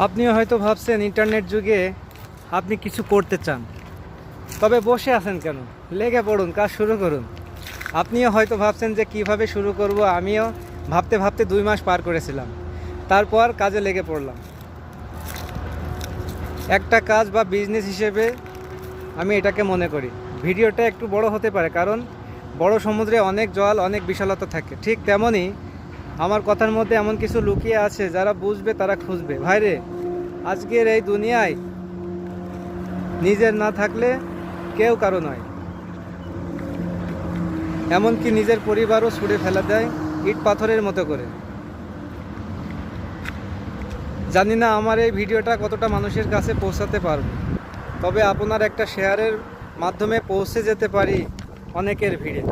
আপনিও হয়তো ভাবছেন ইন্টারনেট যুগে আপনি কিছু করতে চান, তবে বসে আছেন কেন? লেগে পড়ুন, কাজ শুরু করুন। আপনিও হয়তো ভাবছেন যে কিভাবে শুরু করব। আমিও ভাবতে ভাবতে 2 মাস পার করেছিলাম, তারপর কাজে লেগে পড়লাম। একটা কাজ বা বিজনেস হিসেবে আমি এটাকে মনে করি। ভিডিওটা একটু বড় হতে পারে, কারণ বড় সমুদ্রে অনেক জল, অনেক বিশালতা থাকে। ঠিক তেমনই আমার কথার মধ্যে এমন কিছু লুকিয়ে আছে, যারা বুঝবে তারা খুঁজবে। ভাইরে, আজকের এই দুনিয়ায় নিজের না থাকলে কেউ কারো নয়। এমনকি নিজের পরিবারও ছুঁড়ে ফেলা দেয় ইট পাথরের মতো করে। জানি না আমার এই ভিডিওটা কতটা মানুষের কাছে পৌঁছাতে পারবে, তবে আপনার একটা শেয়ারের মাধ্যমে পৌঁছে যেতে পারি অনেকের ভিড়ে।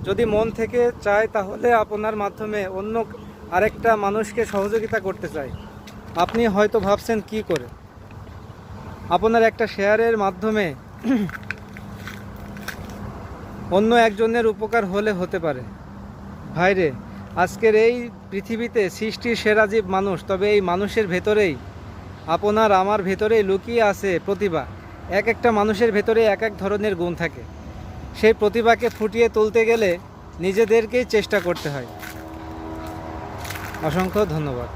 যদি মন থেকে চায় তাহলে আপনার মাধ্যমে অন্য আরেকটা মানুষকে সহযোগিতা করতে চাই। আপনি হয়তো ভাবছেন কি করে আপনার একটা শেয়ারের মাধ্যমে অন্য একজনের উপকার হতে পারে। ভাইরে, আজকের এই পৃথিবীতে সৃষ্টির সেরা জীব মানুষ, তবে এই মানুষের ভেতরেই, আপনার আমার ভেতরেই লুকিয়ে আছে প্রতিভা। এক একটা মানুষের ভেতরে এক এক ধরনের গুণ থাকে। সেই প্রতিভাকে ফুটিয়ে তুলতে গেলে নিজেদেরকেই চেষ্টা করতে হয়। অসংখ্য ধন্যবাদ।